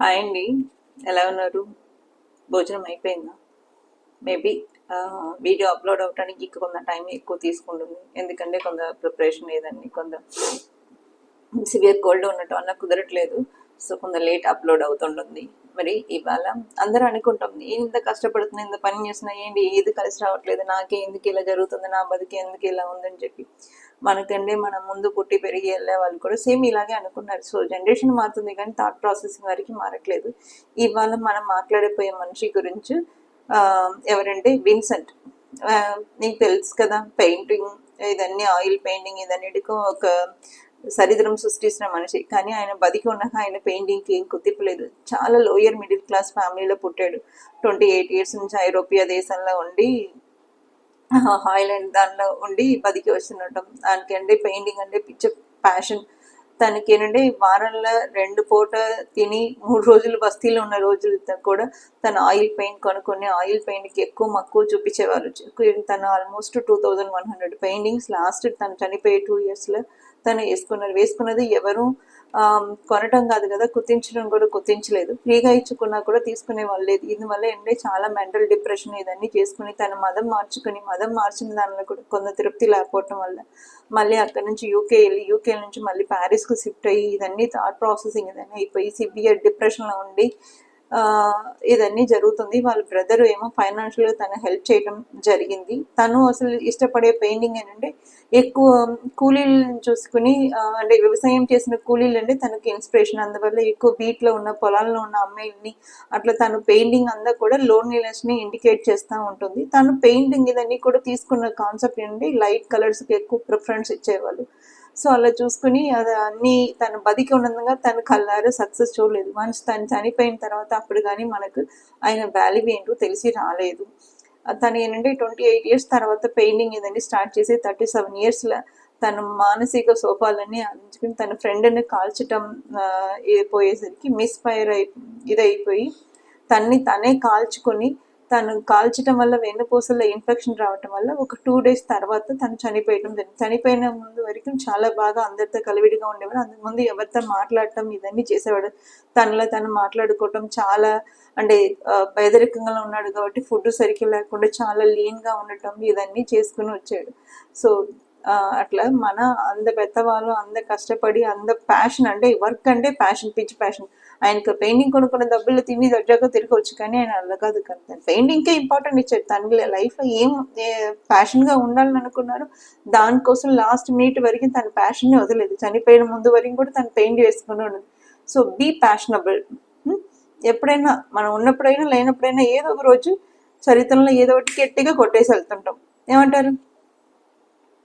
Hi అండి. ఎలా ఉన్నారు? భోజనం అయిపోయిందా? మేబీ వీడియో అప్లోడ్ అవ్వడానికి కొంత టైం ఎక్కువ తీసుకుంటుంది, ఎందుకంటే కొంత ప్రిపరేషన్ ఏదండి, కొంత సివియర్ కోల్డ్ ఉన్నట్టు అన్న కుదరట్లేదు. సో కొంత లేట్ అప్లోడ్ అవుతుంటుంది. మరి ఇవాళ అందరూ అనుకుంటాం, నేను ఇంత కష్టపడుతున్నా, ఇంత పని చేస్తున్నా, ఏంటి ఏది కలిసి రావట్లేదు, నాకే ఎందుకు ఇలా జరుగుతుంది, నా బతికి ఎందుకు ఇలా ఉందని చెప్పి మనకంటే మనం ముందు పుట్టి పెరిగి వెళ్ళే వాళ్ళు కూడా సేమ్ ఇలాగే అనుకున్నారు. సో జనరేషన్ మారుతుంది కానీ థాట్ ప్రాసెసింగ్ వరకు మారట్లేదు. ఇవాళ మనం మాట్లాడిపోయే మనిషి గురించి ఎవరంటే విన్సెంట్. నీకు తెలుసు కదా, పెయింటింగ్ ఇదన్నీ, ఆయిల్ పెయింటింగ్ ఇదన్నిటికో ఒక సరిద్రం సృష్టించిన మనిషి. కానీ ఆయన బతికి ఉన్నాక ఆయన పెయింటింగ్కి ఏం కుదిర్పలేదు. చాలా లోయర్ మిడిల్ క్లాస్ ఫ్యామిలీలో పుట్టాడు. 28 years నుంచి ఐరోపియా దేశంలో ఉండి హాయిలాండ్ దానిలో ఉండి బతికి వస్తున్నట్టు. దానికంటే పెయింటింగ్ అంటే పిచ్చ ప్యాషన్. తనకి ఏంటంటే వారంలో 2 పూట తిని 3 రోజులు బస్తీలో ఉన్న రోజులతో కూడా తను ఆయిల్ పెయింట్ కొనుక్కొని ఆయిల్ పెయింట్కి ఎక్కువ మక్కువ చూపించేవారు. తను ఆల్మోస్ట్ 2100 పెయింటింగ్స్ లాస్ట్ తను చనిపోయే 2 yearsలో తను వేసుకున్నది ఎవరు కొనటం కాదు కదా, కుట్టించడం కూడా కుట్టించలేదు. ఫ్రీగా ఇచ్చుకున్నా కూడా తీసుకునే వాళ్ళు లేదు. ఇందువల్ల ఏంటంటే చాలా మెంటల్ డిప్రెషన్ ఇదన్నీ చేసుకుని తన మదం మార్చిన దానిలో కూడా కొంత తృప్తి లేకపోవటం వల్ల మళ్ళీ అక్కడ నుంచి యూకే నుంచి మళ్ళీ ప్యారిస్కు షిఫ్ట్ అయ్యి ఇదన్నీ థాట్ ప్రాసెసింగ్ ఇదన్నీ అయిపోయి సివియర్ డిప్రెషన్లో ఉండి ఇదన్నీ జరుగుతుంది. వాళ్ళ బ్రదర్ ఏమో ఫైనాన్షియల్గా తను హెల్ప్ చేయడం జరిగింది. తను అసలు ఇష్టపడే పెయింటింగ్ ఏంటంటే ఎక్కువ కూలీలను చూసుకుని, అంటే వ్యవసాయం చేసిన కూలీలు అంటే తనకి ఇన్స్పిరేషన్. అందువల్ల ఎక్కువ బీట్లో ఉన్న పొలాల్లో ఉన్న అమ్మాయిల్ని అట్లా తను పెయింటింగ్ అంతా కూడా లోన్లీనెస్ని ఇండికేట్ చేస్తూ ఉంటుంది. తను పెయింటింగ్ ఇదన్నీ కూడా తీసుకున్న కాన్సెప్ట్ ఏంటంటే లైట్ కలర్స్కి ఎక్కువ ప్రిఫరెన్స్ ఇచ్చేవాళ్ళు. సో అలా చూసుకుని అది అన్నీ తను బతికి ఉన్నందుగా తను కళ్ళారా సక్సెస్ చూడలేదు. వన్స్ తను చనిపోయిన తర్వాత అప్పుడు కానీ మనకు ఆయన వాల్యూ ఏంటో తెలిసి రాలేదు. తను ఏంటంటే 28 years తర్వాత పెయింటింగ్ ఇదని స్టార్ట్ చేసి 37 yearsలో తను మానసిక సోపాలన్నీ అందించుకుని తన ఫ్రెండ్ని కాల్చటం పోయేసరికి మిస్ఫైర్ ఇదైపోయి తనే కాల్చుకొని తను కాల్చడం వల్ల వెన్నుపూసల్లో ఇన్ఫెక్షన్ రావటం వల్ల ఒక 2 days తర్వాత తను చనిపోయడం జరిగింది. చనిపోయిన ముందు వరకు చాలా బాగా అందరితో కలివిడిగా ఉండేవాడు. అందుకు ముందు ఎవరితో మాట్లాడటం ఇదన్నీ చేసేవాడు. తనలో తను మాట్లాడుకోవటం చాలా, అంటే పేదరికంగా ఉన్నాడు కాబట్టి ఫుడ్ సరిగ్గా లేకుండా చాలా లీన్గా ఉండటం ఇదన్నీ చేసుకుని వచ్చాడు. సో అట్లా మన అంత పెద్దవాళ్ళు అంత కష్టపడి అంత ప్యాషన్, అంటే వర్క్ అంటే ప్యాషన్, పిచ్చి ప్యాషన్. ఆయనకు పెయింటింగ్ కొనుక్కున్న డబ్బులు తిని దర్జాగా తిరగవచ్చు, కానీ ఆయన అలా కాదు కదా, పెయింటింగ్కే ఇంపార్టెంట్ ఇచ్చాడు. తన లైఫ్లో ఏం ప్యాషన్గా ఉండాలని అనుకున్నారు దానికోసం లాస్ట్ మినిట్ వరకు తన ప్యాషన్ని వదలేదు. చనిపోయిన ముందు వరకు కూడా తను పెయింట్ వేసుకున్నాడు. So be fashionable. ఎప్పుడైనా మనం ఉన్నప్పుడైనా లేనప్పుడైనా ఏదో ఒక రోజు చరిత్రలో ఏదో ఒకటి గట్టిగా కొట్టేసి వెళ్తుంటాం. ఏమంటారు?